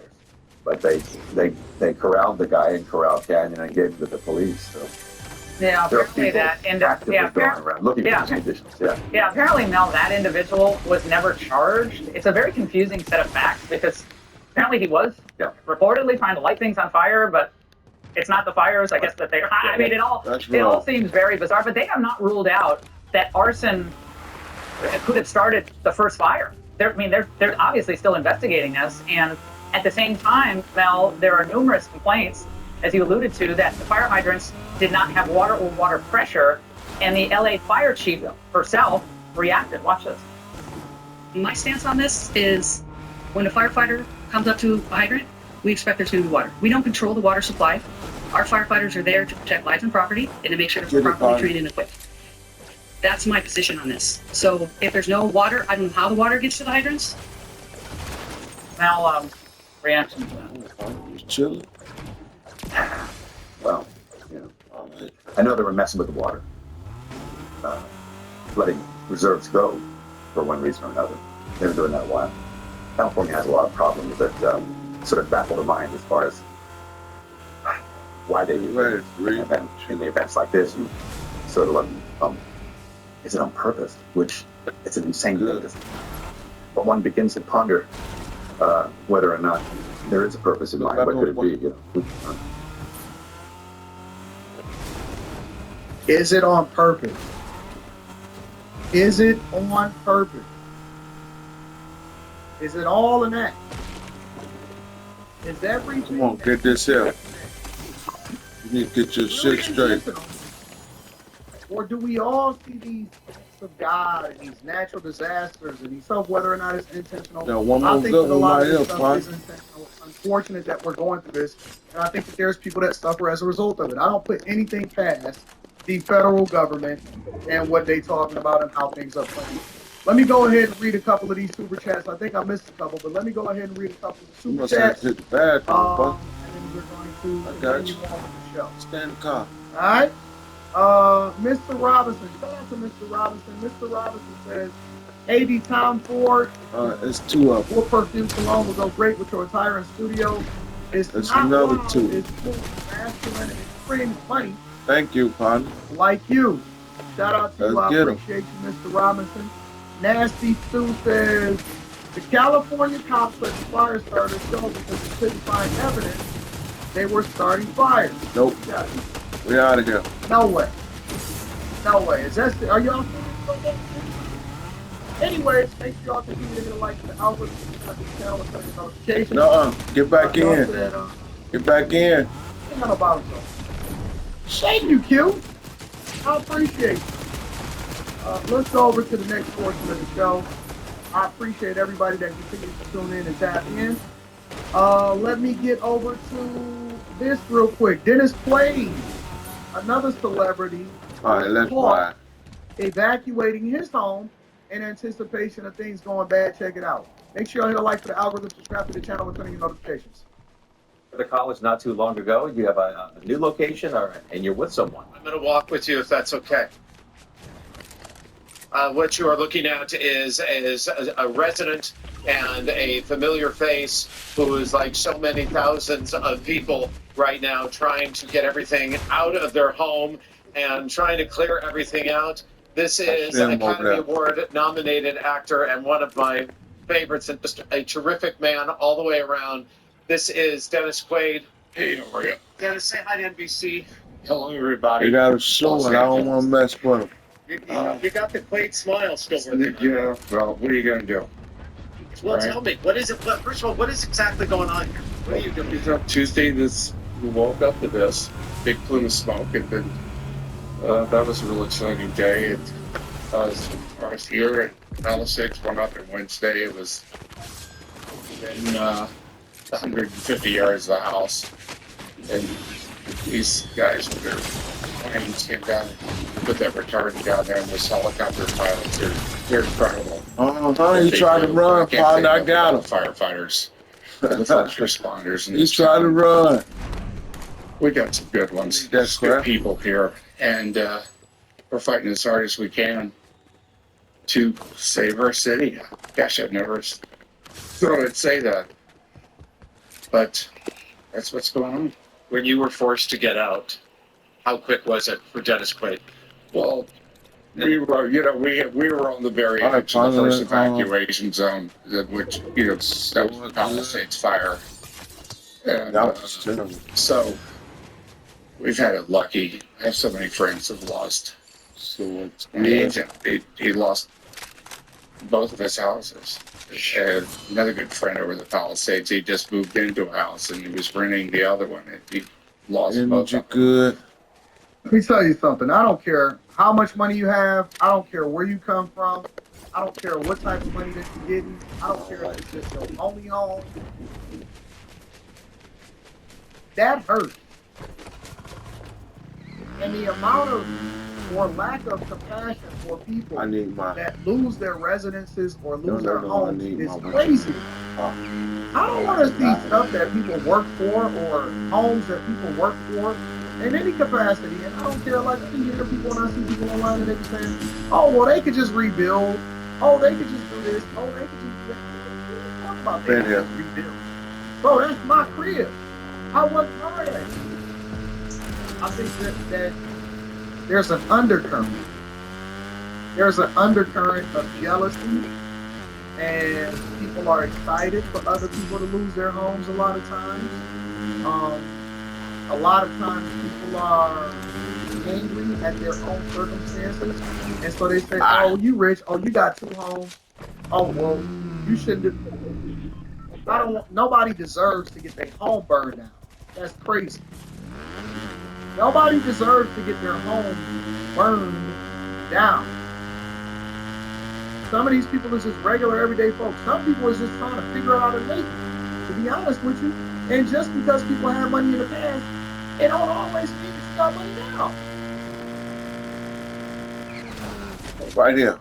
Speaker 11: but they corralled the guy in Corral Canyon and gave him to the police. So
Speaker 10: Yeah,
Speaker 11: there are
Speaker 10: apparently
Speaker 11: people
Speaker 10: that
Speaker 11: actively
Speaker 10: yeah,
Speaker 11: going around looking for
Speaker 10: yeah.
Speaker 11: these conditions. Yeah.
Speaker 10: Yeah, apparently, Mel, that individual was never charged. It's a very confusing set of facts because apparently he was reportedly trying to light things on fire, but it's not the fires, I guess, that they. I mean, it all seems very bizarre. But they have not ruled out that arson could have started the first fire. They're obviously still investigating this, and at the same time, Mel, there are numerous complaints, as you alluded to, that the fire hydrants did not have water or water pressure. And the LA fire chief herself reacted. Watch this.
Speaker 12: My stance on this is when a firefighter comes up to a hydrant, we expect there's going to be water. We don't control the water supply. Our firefighters are there to protect lives and property and to make sure that we're properly trained and equipped. That's my position on this. So if there's no water, I don't know how the water gets to the hydrants.
Speaker 10: Now, reaction to that.
Speaker 9: You chilling?
Speaker 11: Well, you know, I know they were messing with the water, letting reserves go for one reason or another. They've been doing that a while. California has a lot of problems that sort of baffle the mind as far as why they do it. In the events like this, you sort of is it on purpose? Which it's an insane thing. But one begins to ponder whether or not there is a purpose in mind. What could it be? You know?
Speaker 1: Is it on purpose? Is it on purpose? Is it all an act? Is everything?
Speaker 9: Come on, get this here. You need to get your shit straight.
Speaker 1: Or do we all see these acts of God and these natural disasters and these stuff, whether or not it's intentional?
Speaker 9: Now, one
Speaker 1: I
Speaker 9: more
Speaker 1: think
Speaker 9: good
Speaker 1: that a lot
Speaker 9: one
Speaker 1: of
Speaker 9: right
Speaker 1: this
Speaker 9: here,
Speaker 1: stuff is
Speaker 9: Pun.
Speaker 1: intentional. It's unfortunate that we're going through this, and I think that there's people that suffer as a result of it. I don't put anything past the federal government and what they talking about and how things are playing. Let me go ahead and read a couple of these super chats. I think I missed a couple, but let me go ahead and read a couple of the super chats.
Speaker 9: Hit the bathroom,
Speaker 1: and then we're going to
Speaker 9: I got
Speaker 1: continue
Speaker 9: you.
Speaker 1: on with the show.
Speaker 9: Stay in the car.
Speaker 1: All right. Mr. Robinson. Shout out to Mr. Robinson. Mr. Robinson says, AD Tom Ford.
Speaker 9: It's two of them.
Speaker 1: More perfume cologne will go great with your attire in studio. It's
Speaker 9: That's
Speaker 1: not
Speaker 9: another
Speaker 1: wild,
Speaker 9: two.
Speaker 1: It's cool, masculine, and extremely funny.
Speaker 9: Thank you, Pun.
Speaker 1: Like you. Shout out to you.
Speaker 9: Let's
Speaker 1: I
Speaker 9: get 'em.
Speaker 1: appreciate you, Mr. Robinson. Nasty Stu says, the California cops let the fire starters go because they couldn't find evidence they were starting fires.
Speaker 9: Nope.
Speaker 1: Yeah.
Speaker 9: We out of here.
Speaker 1: No way. No way. Is that, are y'all serious? Anyways, make sure y'all continue to hit a like to the algorithm, subscribe to the channel, and turn your notifications.
Speaker 9: Nuh-uh. Get back
Speaker 1: Y'all
Speaker 9: in.
Speaker 1: said,
Speaker 9: Get back in.
Speaker 1: ain't nothing about it, though. Thank you, Q. I appreciate it. Let's go over to the next portion of the show. I appreciate everybody that continues to tune in and tap in. Let me get over to this real quick. Dennis Quaid, another celebrity,
Speaker 9: All right, let's
Speaker 1: caught
Speaker 9: ride.
Speaker 1: evacuating his home in anticipation of things going bad. Check it out. Make sure you hit a like for the algorithm, subscribe to the channel, and turn on your notifications.
Speaker 13: The college not too long ago. You have a new location, and you're with someone.
Speaker 14: I'm going to walk with you if that's okay. What you are looking at is a resident and a familiar face who is like so many thousands of people right now trying to get everything out of their home and trying to clear everything out. This is an Academy Award nominated actor and one of my favorites and just a terrific man all the way around. This is Dennis Quaid. Hey, how are you? Dennis, say hi to NBC. Hello, everybody.
Speaker 9: You got a show and I don't want to mess with him.
Speaker 14: You got the quaint smile still working.
Speaker 11: Yeah, well, what are you going to do?
Speaker 14: Well, tell me, what is it? First of all, what is exactly going on here? What are you doing?
Speaker 11: It's up Tuesday. We woke up to this big plume of smoke, and then that was a real exciting day. And I was here at Palisades, went up on Wednesday. It was in 150 yards of the house, and these guys with their planes came down, put that retardant down there, and this helicopter pilots they're incredible.
Speaker 9: He tried to run, partner. I got him.
Speaker 11: Firefighters, the first responders, and
Speaker 9: He's trying to run.
Speaker 11: we got some good ones.
Speaker 9: That's
Speaker 11: There's good
Speaker 9: correct.
Speaker 11: people here, and we're fighting as hard as we can to save our city. Gosh, I'd never thought I'd say that, but that's what's going on.
Speaker 14: When you were forced to get out, how quick was it for Dennis Quaid?
Speaker 11: Well, we were, we were on the very
Speaker 9: All right,
Speaker 11: edge of the first
Speaker 9: finally,
Speaker 11: evacuation zone, which, that was Palisades Fire. And so we've had it lucky. I have so many friends who've lost. He lost both of his houses. And another good friend over the Palisades, he just moved into a house and he was renting the other one. And he lost both of them.
Speaker 9: Good.
Speaker 1: Let me tell you something. I don't care how much money you have. I don't care where you come from. I don't care what type of money that you're getting. I don't care if it's just your only home. That hurts. And the amount of or lack of compassion for people that lose their residences or lose their homes is crazy. I don't want to see stuff that people work for or homes that people work for in any capacity. And I don't care, like I hear people when I see people online and they be saying, oh, well, they could just rebuild. Oh, they could just do this. Oh, they could just do that. Talk about they could just rebuild. Bro, that's my crib. I worked hard at it. I think that there's an undercurrent. There's an undercurrent of jealousy, and people are excited for other people to lose their homes a lot of times. A lot of times people are angry at their own circumstances, and so they say, oh, you rich, oh, you got 2 homes, oh, well, you shouldn't have. Nobody deserves to get their home burned down. That's crazy. Nobody deserves to get their home burned down. Some of these people are just regular, everyday folks. Some people are just trying to figure out how to make it, to be honest with you. And just because people have money in the past, it don't always mean it's got money now.
Speaker 9: Right here.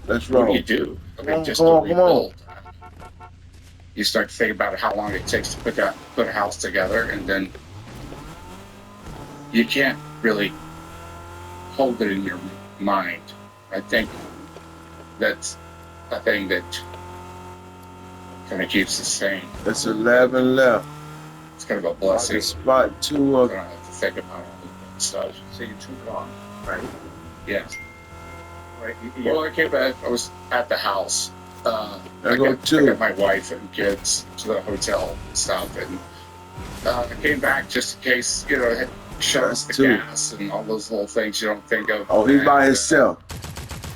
Speaker 9: Let's roll.
Speaker 11: What do you do? I mean, just
Speaker 9: come
Speaker 11: to
Speaker 9: on.
Speaker 11: rebuild. You start to think about how long it takes to put a house together, and then you can't really hold it in your mind. I think that's a thing that kind of keeps us sane.
Speaker 9: That's 11 left.
Speaker 11: It's kind of a blessing.
Speaker 9: Spot 2
Speaker 11: I
Speaker 9: of.
Speaker 11: don't have to think about all that stuff.
Speaker 3: So you took off, right?
Speaker 11: Yeah.
Speaker 3: Right.
Speaker 11: Well, I came back. I was at the house. I
Speaker 9: go
Speaker 11: got my wife and kids to the hotel and stuff, and I came back just in case, it had shut off the gas and all those little things you don't think of.
Speaker 9: Oh, he's by himself.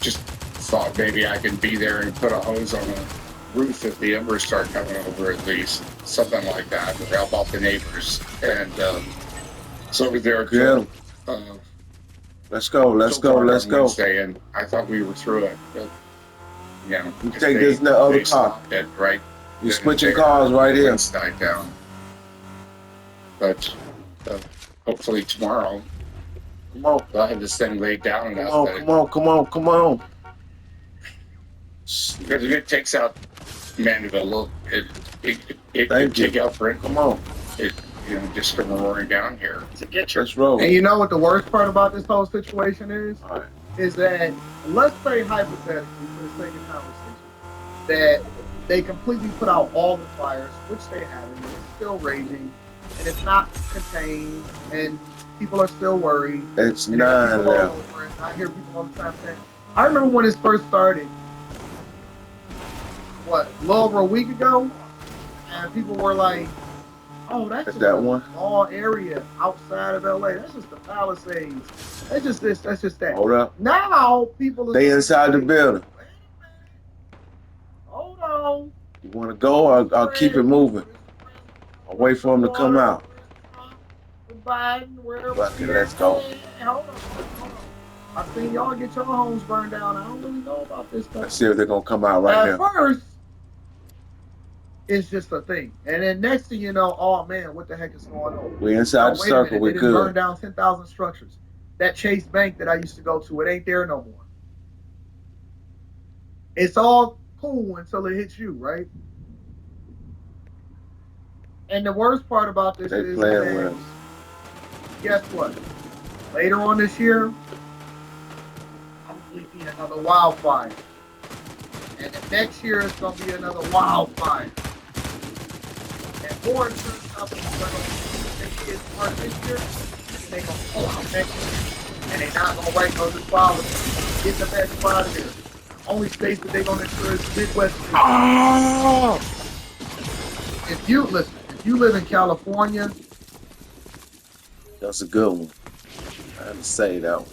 Speaker 11: Just thought maybe I could be there and put a hose on the roof if the embers start coming over, at least something like that, or help out the neighbors. And so we were there.
Speaker 9: Yeah. Let's go.
Speaker 11: Wednesday, and I thought we were through it. But,
Speaker 9: you take this in the other car.
Speaker 11: It, right.
Speaker 9: You're switching cars right here.
Speaker 11: Died down. But hopefully tomorrow, I'll have this thing laid down.
Speaker 9: Come on.
Speaker 11: Because if it takes out Mandeville, it could take out Brent.
Speaker 9: Come on.
Speaker 11: Just come roaring down here.
Speaker 9: Let's roll.
Speaker 1: And you know what the worst part about this whole situation is? Is that, let's say hypothetically, for the sake of conversation, that they completely put out all the fires, which they haven't, and it's still raging, and it's not contained, and people are still worried.
Speaker 9: It's 9 left.
Speaker 1: I hear people all the time saying, I remember when this first started, a little over a week ago, and people were like, Oh, that's
Speaker 9: That's
Speaker 1: just
Speaker 9: that
Speaker 1: a
Speaker 9: one?
Speaker 1: small area outside of LA. That's just the Palisades. That's just this. That's just that.
Speaker 9: Hold up.
Speaker 1: Now people are
Speaker 9: They
Speaker 1: starting
Speaker 9: inside
Speaker 1: to
Speaker 9: the
Speaker 1: say,
Speaker 9: building.
Speaker 1: hold on.
Speaker 9: You want to go or I'll keep it moving? I'll wait for them to come out.
Speaker 1: Biden, wherever
Speaker 9: Okay,
Speaker 1: here.
Speaker 9: let's go.
Speaker 1: Hey, hold on. I seen y'all get your homes burned down. I don't really know about this stuff.
Speaker 9: Let's see if they're going to come out right
Speaker 1: At
Speaker 9: now.
Speaker 1: first, it's just a thing. And then next thing you know, oh man, what the heck is going on?
Speaker 9: We inside the
Speaker 1: Wait a
Speaker 9: circle.
Speaker 1: minute,
Speaker 9: We
Speaker 1: they didn't burn
Speaker 9: good.
Speaker 1: down 10,000 structures. That Chase Bank that I used to go to, it ain't there no more. It's all cool until it hits you, right? And the worst part about this
Speaker 9: They
Speaker 1: is
Speaker 9: playing with
Speaker 1: that,
Speaker 9: us.
Speaker 1: guess what? Later on this year, probably be another wildfire. And the next year it's gonna be another wildfire. And more insurance companies are gonna take this part this year, and they're gonna pull out next year. And they're not gonna write no new policy. Get the best out of here. Only states that they're gonna insure is Midwest.
Speaker 9: Oh!
Speaker 1: If you live in California,
Speaker 9: That's a good one. I had to say that one.